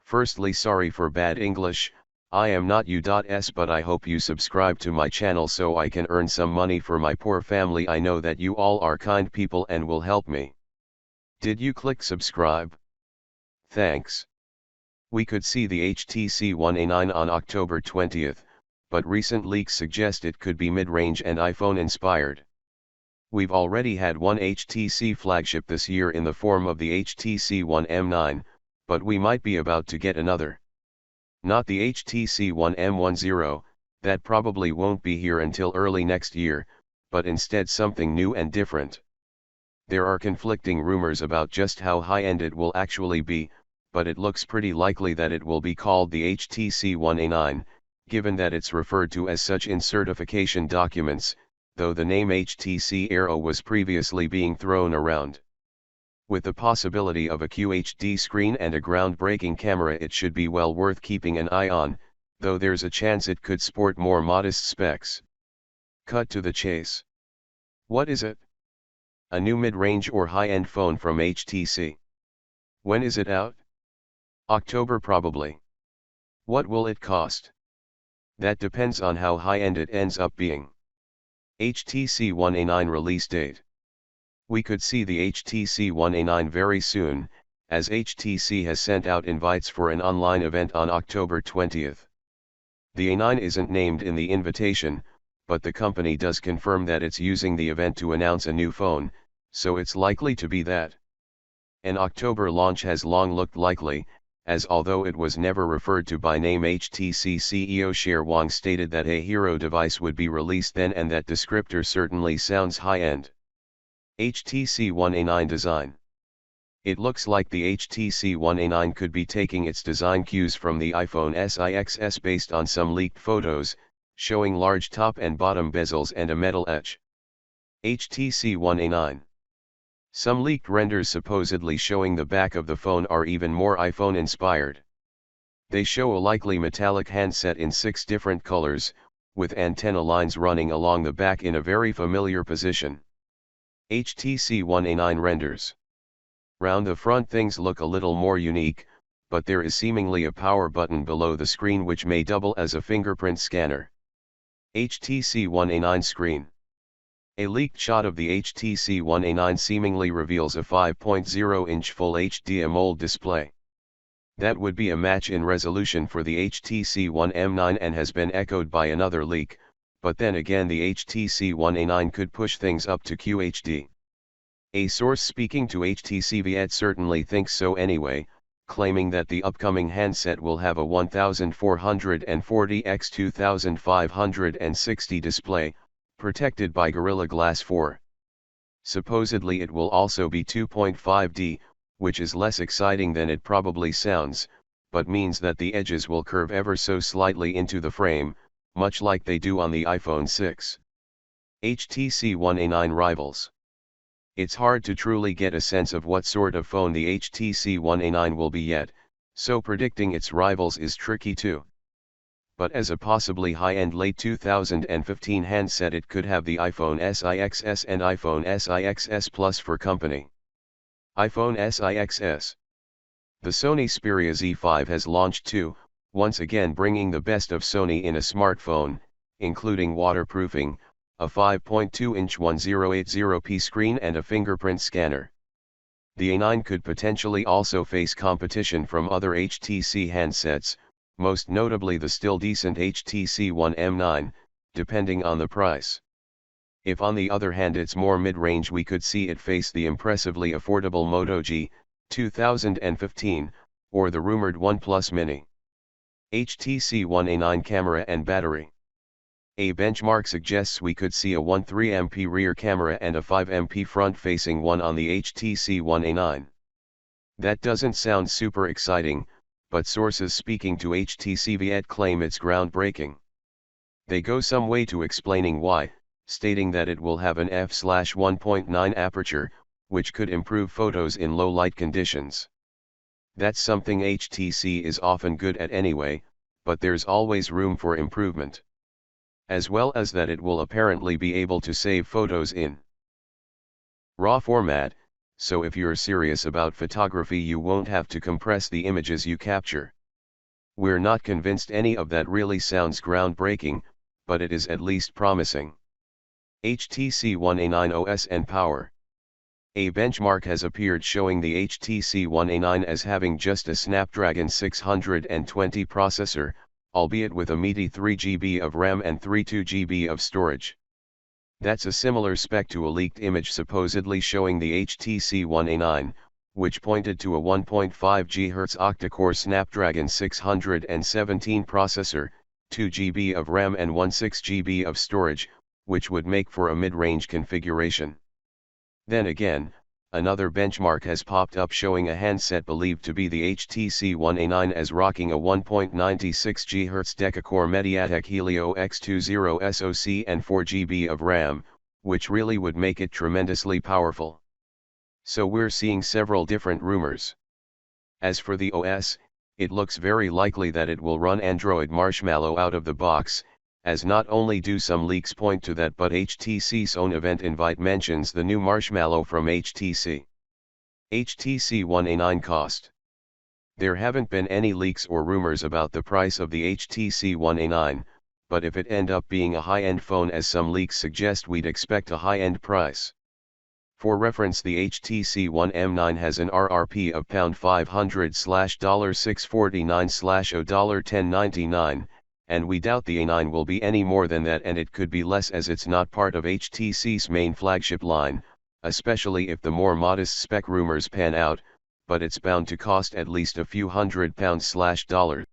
Firstly, sorry for bad English, I am not U.S, but I hope you subscribe to my channel so I can earn some money for my poor family. I know that you all are kind people and will help me. Did you click subscribe? Thanks. We could see the HTC One A9 on October 20th, but recent leaks suggest it could be mid-range and iPhone inspired. We've already had one HTC flagship this year in the form of the HTC One M9, but we might be about to get another. Not the HTC One M10, that probably won't be here until early next year, but instead something new and different. There are conflicting rumors about just how high-end it will actually be, but it looks pretty likely that it will be called the HTC One A9, given that it's referred to as such in certification documents, though the name HTC Aero was previously being thrown around. With the possibility of a QHD screen and a groundbreaking camera, it should be well worth keeping an eye on, though there's a chance it could sport more modest specs. Cut to the chase. What is it? A new mid-range or high-end phone from HTC. When is it out? October probably. What will it cost? That depends on how high-end it ends up being. HTC One A9 release date. We could see the HTC One A9 very soon, as HTC has sent out invites for an online event on October 20th. The A9 isn't named in the invitation, but the company does confirm that it's using the event to announce a new phone, so it's likely to be that. An October launch has long looked likely, as although it was never referred to by name, HTC CEO Sher Wang stated that a hero device would be released then, and that descriptor certainly sounds high-end. HTC One A9 design. It looks like the HTC One A9 could be taking its design cues from the iPhone SIXS based on some leaked photos, showing large top and bottom bezels and a metal edge. HTC One A9. Some leaked renders supposedly showing the back of the phone are even more iPhone-inspired. They show a likely metallic handset in 6 different colors, with antenna lines running along the back in a very familiar position. HTC One A9 renders. Round the front things look a little more unique, but there is seemingly a power button below the screen which may double as a fingerprint scanner. HTC One A9 screen. A leaked shot of the HTC One A9 seemingly reveals a 5.0-inch Full HD AMOLED display. That would be a match in resolution for the HTC One M9 and has been echoed by another leak, but then again the HTC One A9 could push things up to QHD. A source speaking to HTC Viet certainly thinks so anyway, claiming that the upcoming handset will have a 1440 x 2560 display, protected by Gorilla Glass 4. Supposedly it will also be 2.5D, which is less exciting than it probably sounds, but means that the edges will curve ever so slightly into the frame, much like they do on the iPhone 6. HTC One A9 rivals. It's hard to truly get a sense of what sort of phone the HTC One A9 will be yet, so predicting its rivals is tricky too. But as a possibly high-end late 2015 handset, it could have the iPhone SIXS and iPhone SIXS Plus for company. iPhone SIXS. The Sony Xperia Z5 has launched too, once again bringing the best of Sony in a smartphone, including waterproofing, a 5.2-inch 1080p screen and a fingerprint scanner. The A9 could potentially also face competition from other HTC handsets, most notably the still decent HTC One M9, depending on the price. If on the other hand it's more mid-range, we could see it face the impressively affordable Moto G, 2015, or the rumored OnePlus Mini. HTC One A9 camera and battery. A benchmark suggests we could see a 13MP rear camera and a 5MP front-facing one on the HTC One A9. That doesn't sound super exciting, but sources speaking to HTC Viet claim it's groundbreaking. They go some way to explaining why, stating that it will have an f/1.9 aperture, which could improve photos in low light conditions. That's something HTC is often good at anyway, but there's always room for improvement. As well as that it will apparently be able to save photos in RAW format, so if you're serious about photography you won't have to compress the images you capture. We're not convinced any of that really sounds groundbreaking, but it is at least promising. HTC One A9 OS and power. A benchmark has appeared showing the HTC One A9 as having just a Snapdragon 620 processor, albeit with a meaty 3GB of RAM and 32GB of storage. That's a similar spec to a leaked image supposedly showing the HTC One A9, which pointed to a 1.5 GHz octa-core Snapdragon 617 processor, 2GB of RAM and 16GB of storage, which would make for a mid-range configuration. Then again, another benchmark has popped up showing a handset believed to be the HTC One A9 as rocking a 1.96 GHz deca-core MediaTek Helio X20 SoC and 4GB of RAM, which really would make it tremendously powerful. So we're seeing several different rumors. As for the OS, it looks very likely that it will run Android Marshmallow out of the box, as not only do some leaks point to that but HTC's own event invite mentions the new Marshmallow from HTC. HTC One A9 cost. There haven't been any leaks or rumors about the price of the HTC One A9, but if it end up being a high-end phone as some leaks suggest, we'd expect a high-end price. For reference, the HTC One M9 has an RRP of £500/$649/$1099, and we doubt the A9 will be any more than that, and it could be less as it's not part of HTC's main flagship line, especially if the more modest spec rumors pan out, but it's bound to cost at least a few £100/$.